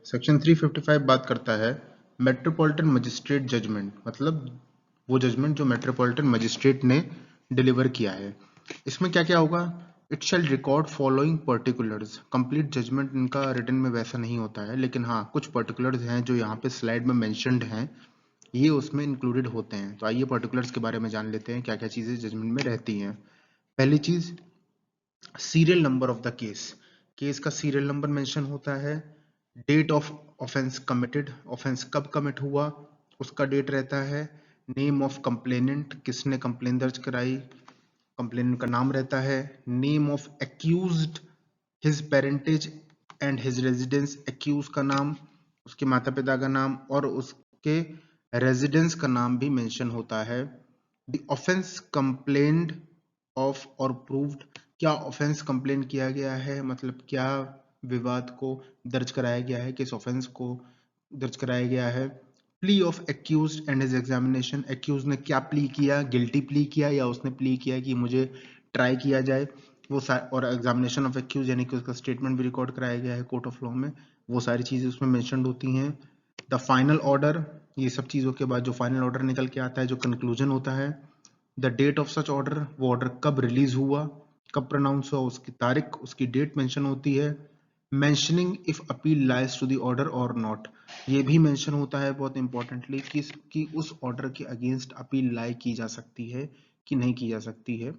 Section 355 बात करता है मेट्रोपॉलिटन मजिस्ट्रेट जजमेंट, मतलब वो जजमेंट जो मेट्रोपॉलिटन मजिस्ट्रेट ने डिलीवर किया है। इसमें क्या क्या होगा? It shall record following particulars. Complete judgement इनका रिटन में वैसा नहीं होता है, लेकिन हाँ कुछ पर्टिकुलर्स हैं जो यहाँ पे स्लाइड में मेंशन्ड हैं, ये उसमें इंक्लूडेड होते हैं। तो आइए पर्टिकुलर्स के बारे में जान लेते हैं, क्या क्या चीजें जजमेंट में रहती हैं। पहली चीज, serial number of the case. Case का सीरियल नंबर मेंशन होता है। Date of offence committed, offence कब कमिट हुआ उसका डेट रहता है। नेम ऑफ कंप्लेनेंट, किसने कंप्लेन दर्ज कराई, कंप्लेनेंट का नाम रहता है। Name of accused, his parentage and his residence, accuse का नाम, उसके माता पिता का नाम और उसके रेजिडेंस का नाम भी मेंशन होता है। द ऑफेंस कंप्लेन्ड ऑफ और प्रूव्ड, क्या ऑफेंस कंप्लेन किया गया है, मतलब क्या विवाद को दर्ज कराया गया है, किस ऑफेंस को दर्ज कराया गया है। Plea of accused and his examination, accuse ने क्या प्ली किया, गिल्टी प्ली किया या उसने प्ली किया कि मुझे ट्राई किया जाए, वो और एग्जामिनेशन ऑफ एक्यूज यानी कि उसका स्टेटमेंट भी रिकॉर्ड कराया गया है कोर्ट ऑफ लॉ में, वो सारी चीजें उसमें मेंशन होती हैं। द फाइनल ऑर्डर, ये सब चीजों के बाद जो फाइनल ऑर्डर निकल के आता है, जो कंक्लूजन होता है। The date of such order, वो ऑर्डर कब रिलीज हुआ, कब प्रोनाउंस हुआ, उसकी तारीख, उसकी डेट मेंशन होती है। Mentioning if appeal lies to the order और नॉट, ये भी मेंशन होता है बहुत इंपॉर्टेंटली कि उस ऑर्डर के अगेंस्ट अपील लाई की जा सकती है कि नहीं की जा सकती है।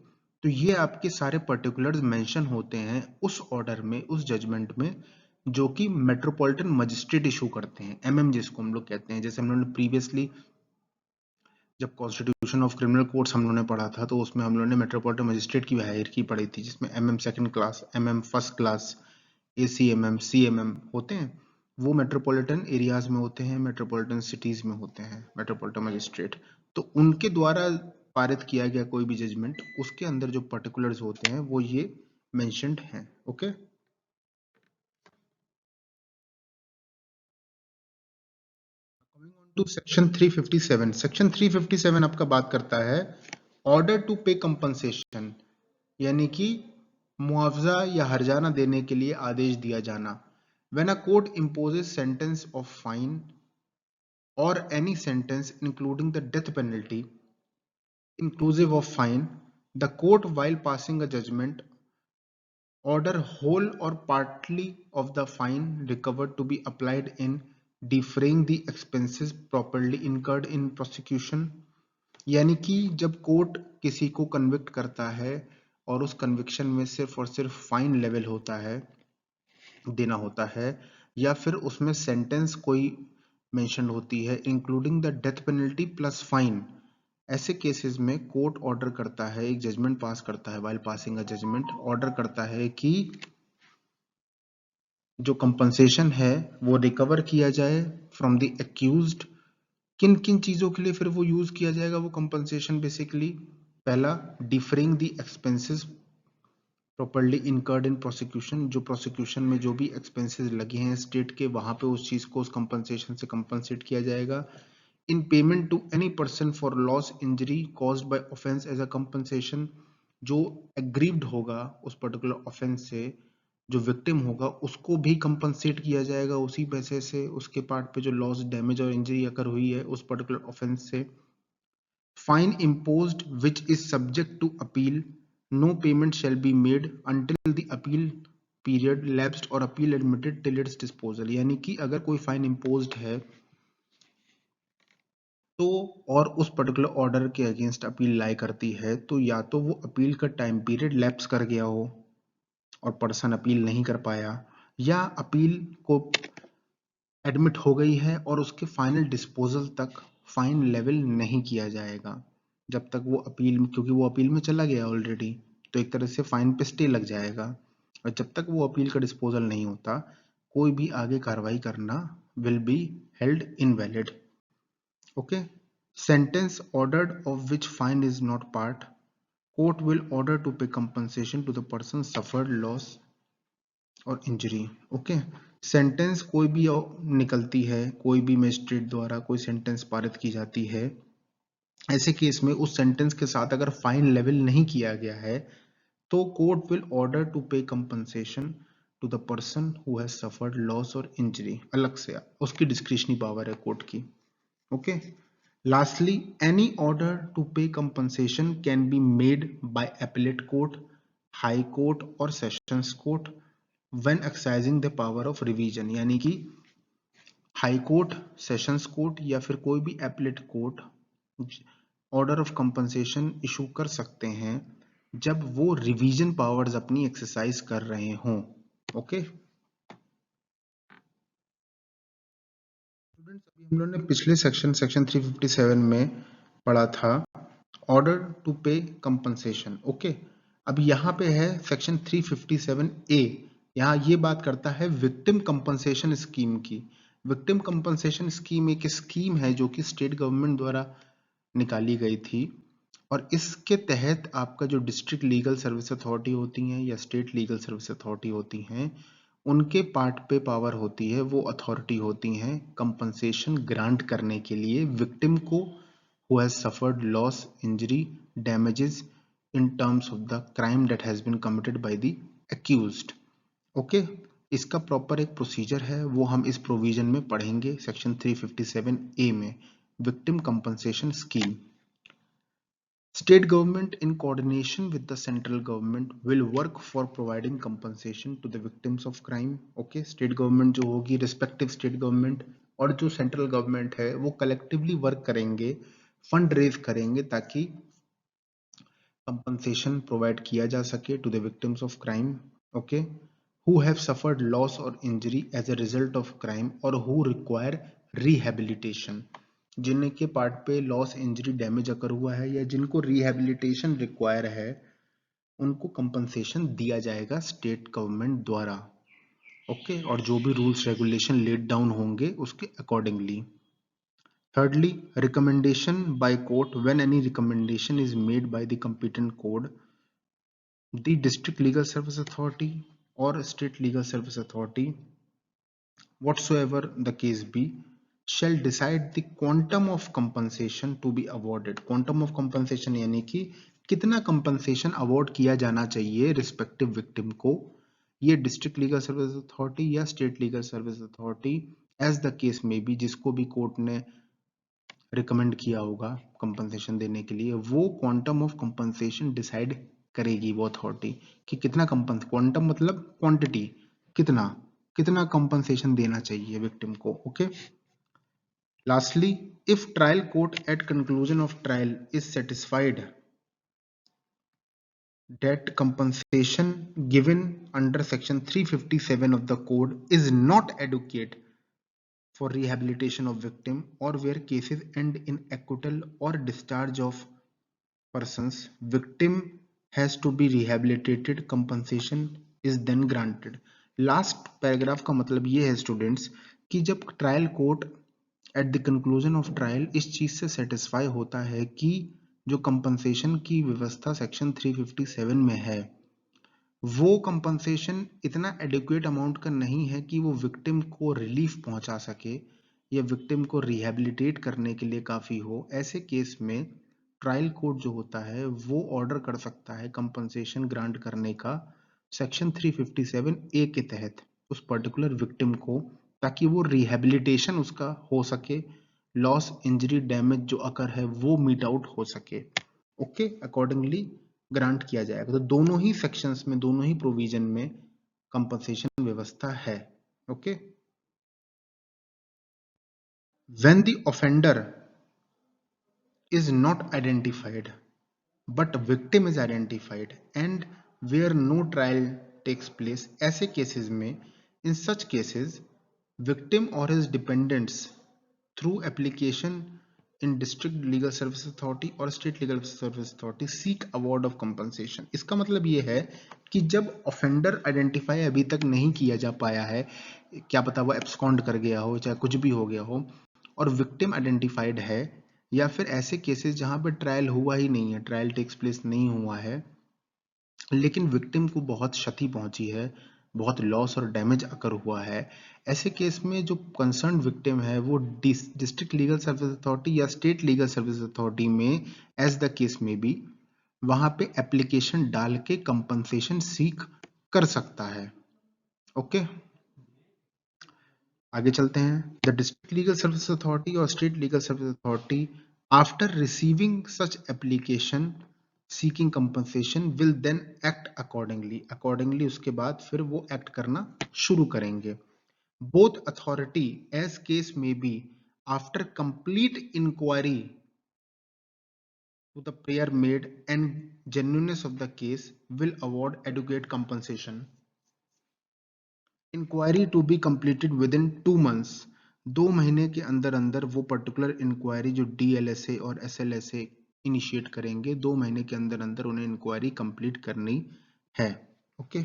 तो ये आपके सारे पर्टिकुलर्स मेंशन होते हैं उस ऑर्डर में, उस जजमेंट में, जो कि मेट्रोपॉलिटन मजिस्ट्रेट इशू करते हैं, एमएम जिसको हम लोग कहते हैं। जैसे हम लोगों ने प्रीवियसली जब कॉन्स्टिट्यूशन ऑफ क्रिमिनल कोर्ट्स हम लोगों ने पढ़ा था, तो उसमें हम लोगों ने मेट्रोपॉलिटन मजिस्ट्रेट की हायरार्की पढ़ी थी, जिसमें MM second class, MM first class, ACMM, CMM होते हैं। वो मेट्रोपॉलिटन एरियाज में होते हैं, मेट्रोपॉलिटन सिटीज में होते हैं मेट्रोपॉलिटन मजिस्ट्रेट। तो उनके द्वारा पारित किया गया कोई भी जजमेंट, उसके अंदर जो पर्टिकुलर्स होते हैं वो ये मेंशन्ड हैं। Okay, to section 357। सेक्शन 357 आपका बात करता है ऑर्डर टू पे कंपनसेशन, यानी कि मुआवजा या हर्जाना देने के लिए आदेश दिया जाना। When a court imposes sentence of fine और any sentence including the death penalty inclusive of fine, the court while passing a judgment order whole or partly of the fine recovered to be applied in defraying the expenses properly incurred in prosecution। यानी कि जब court किसी को convict करता है और उस conviction में सिर्फ और सिर्फ फाइन लेवल होता है, देना होता है, या फिर उसमें सेंटेंस कोई मेंशन होती है including the death penalty plus fine, ऐसे केसेस में कोर्ट ऑर्डर करता है, एक जजमेंट पास करता है, while passing a judgement order करता है कि जो कंपनसेशन है वो रिकवर किया जाए फ्रॉम द एक्यूज्ड। किन किन चीजों के लिए फिर वो यूज किया जाएगा वो कंपनसेशन? बेसिकली पहला, differing the expenses properly incurred in prosecution, जो प्रोसिक्यूशन में जो भी एक्सपेंसेस लगे हैं स्टेट के, वहां पे उस चीज को उस कंपनसेशन से कंपनसेट किया जाएगा। In payment to any person for loss injury caused by offence as a compensation, जो एग्रीव्ड होगा उस पर्टिकुलर ऑफेंस से, जो विक्टिम होगा उसको भी कंपनसेट किया जाएगा उसी पैसे से, उसके पार्ट पे जो लॉस, डैमेज और इंजरी अगर हुई है उस पर्टिकुलर ऑफेंस से। Fine imposed which is subject to appeal, no payment shall be made until the appeal period lapsed or appeal admitted till its disposal। यानी कि अगर कोई फाइन imposed है तो और उस पर्टिकुलर ऑर्डर के अगेंस्ट अपील लाई करती है, तो या तो वो अपील का टाइम पीरियड लैप्स कर गया हो और पर्सन अपील नहीं कर पाया, या अपील को एडमिट हो गई है और उसके फाइनल डिस्पोजल तक फाइन लेवल नहीं किया जाएगा जब तक वो अपील, क्योंकि वो अपील में चला गया ऑलरेडी, तो एक तरह से फाइन पे स्टे लग जाएगा। और जब तक वो अपील का डिस्पोजल नहीं होता, कोई भी आगे कार्रवाई करना will be held invalid. Okay, sentence ordered of which fine is not part, court will order to pay compensation to the person suffered loss और इंजरी। ओके, सेंटेंस कोई भी निकलती है, कोई भी मजिस्ट्रेट द्वारा कोई सेंटेंस पारित की जाती है, ऐसे केस में उस सेंटेंस के साथ अगर फाइन लेवल नहीं किया गया है तो court will order to pay compensation to the person who has suffered loss और इंजरी, अलग से उसकी डिस्क्रिशनरी पावर है कोर्ट की। Okay, lastly any order to pay compensation can be made by appellate court, high court और sessions court when exercising the power of revision, यानी कि high court, sessions court या फिर कोई भी appellate court order of compensation issue कर सकते हैं जब वो रिवीजन पावर्स अपनी एक्सरसाइज कर रहे हों। ओके स्टूडेंट्स, अभी हम लोगों ने पिछले सेक्शन 357 में पढ़ा था order to pay compensation. Okay, अब यहाँ पे है सेक्शन 357A, यहाँ ये बात करता है विक्टिम कंपनसेशन स्कीम की। विक्टिम कंपनसेशन स्कीम एक स्कीम है जो कि स्टेट गवर्नमेंट द्वारा निकाली गई थी और इसके तहत आपका जो डिस्ट्रिक्ट लीगल सर्विस अथॉरिटी होती हैं या स्टेट लीगल सर्विस अथॉरिटी होती हैं, उनके पार्ट पे पावर होती है, वो अथॉरिटी होती हैं कंपनसेशन ग्रांट करने के लिए विक्टिम को who has suffered loss, injury, damages in terms of the crime that has been committed by the accused. Okay, इसका प्रॉपर एक प्रोसीजर है, वो हम इस प्रोविजन में पढ़ेंगे सेक्शन 357A में, victim compensation scheme. State government in coordination with the central government will work for providing compensation to the victims of crime. Okay, state government जो होगी, respective state government और जो central government है वो collectively work करेंगे, fund raise करेंगे ताकि compensation provide किया जा सके to the victims of crime, okay, who have suffered loss और injury as a result of crime और हु रिक्वायर रिहेबिलिटेशन, जिनके पार्ट पे लॉस, इंजरी, डैमेज अकर हुआ है या जिनको रिहेबिलिटेशन रिक्वायर है उनको कंपनसेशन दिया जाएगा स्टेट गवर्नमेंट द्वारा। ओके, और जो भी रूल्स रेगुलेशन लेट डाउन होंगे उसके accordingly. Thirdly, recommendation by court. When any recommendation is made by the competent court, the district legal service authority or state legal service authority, whatsoever the case be, shall decide the quantum of compensation to be awarded. Quantum of compensation यानी कि कितना compensation award किया जाना चाहिए respective victim को, ये district legal service authority या state legal service authority as the case may be, जिसको भी कोर्ट ने रिकमेंड किया होगा कंपनसेशन देने के लिए, वो क्वांटम ऑफ कंपनसेशन डिसाइड करेगी वो अथॉरिटी कि कितना क्वांटम मतलब क्वांटिटी, कितना कितना कंपनसेशन देना चाहिए विक्टिम को। Okay, lastly, if trial court at conclusion of trial is satisfied that compensation given under section 357 of the code is not adequate for rehabilitation of victim or where cases end in acquittal or discharge of persons, victim has to be rehabilitated, compensation is then granted. Last paragraph का मतलब ये है students कि जब trial court at the conclusion of trial इस चीज से satisfy होता है कि जो कंपनसेशन की व्यवस्था सेक्शन 357 में है वो कंपनसेशन इतना एडिक्वेट अमाउंट का नहीं है कि वो विक्टिम को रिलीफ पहुंचा सके या विक्टिम को रिहेबिलिटेट करने के लिए काफ़ी हो, ऐसे केस में ट्रायल कोर्ट जो होता है वो ऑर्डर कर सकता है कंपनसेशन ग्रांट करने का सेक्शन 357A के तहत उस पर्टिकुलर विक्टिम को, ताकि वो रिहेबिलिटेशन उसका हो सके, लॉस, इंजरी, डैमेज जो अकर है वो मीट आउट हो सके। ओके, अकॉर्डिंगली ग्रांट किया जाएगा। तो दोनों ही सेक्शंस में, दोनों ही प्रोविजन में कंपनसेशन व्यवस्था है। Okay, when the offender is not identified but victim is identified and where no trial takes place, ऐसे केसेस में, in such cases victim or his dependents through application in district legal service authority और state legal service authority seek award of compensation। इसका मतलब ये है कि जब offender identify अभी तक नहीं किया जा पाया है, क्या पता वो एब्सकॉन्ड कर गया हो, चाहे कुछ भी हो गया हो, और विक्टिम आइडेंटिफाइड है, या फिर ऐसे केसेस जहां पर ट्रायल हुआ ही नहीं है, ट्रायल टेक्स प्लेस नहीं हुआ है, लेकिन विक्टिम को बहुत क्षति पहुंची है, बहुत लॉस और डैमेज अकर हुआ है, ऐसे केस में जो कंसर्न विक्टिम है वो डिस्ट्रिक्ट लीगल सर्विस अथॉरिटी या स्टेट लीगल सर्विस अथॉरिटी में एज द केस में भी वहां पे एप्लीकेशन डाल के कंपनसेशन सीख कर सकता है। ओके, आगे चलते हैं। The district legal service authority और state legal service authority after receiving such application seeking compensation will then act accordingly उसके बाद फिर वो एक्ट करना शुरू करेंगे। Both authority as case may be after complete inquiry to the prayer made and genuineness of the case will award adequate compensation. Inquiry to be completed within 2 months. 2 महीने के अंदर अंदर वो पर्टिकुलर इंक्वायरी जो DLSA और SLSA initiate करेंगे, 2 महीने के अंदर अंदर उन्हें इंक्वायरी कंप्लीट करनी है। Okay,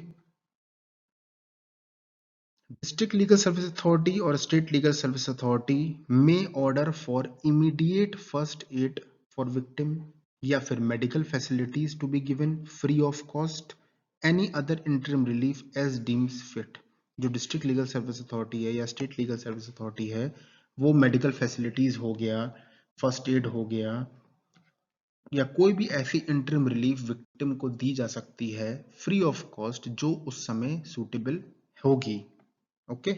district legal service authority और स्टेट लीगल सर्विस अथॉरिटी में order for immediate first aid for victim या फिर medical facilities to be given free of cost, any other interim relief as deems fit. जो district legal service authority है या state legal service authority है, वो medical facilities हो गया, first aid हो गया, या कोई भी ऐसी इंटरिम रिलीफ विक्टिम को दी जा सकती है फ्री ऑफ कॉस्ट जो उस समय सूटेबल होगी। ओके,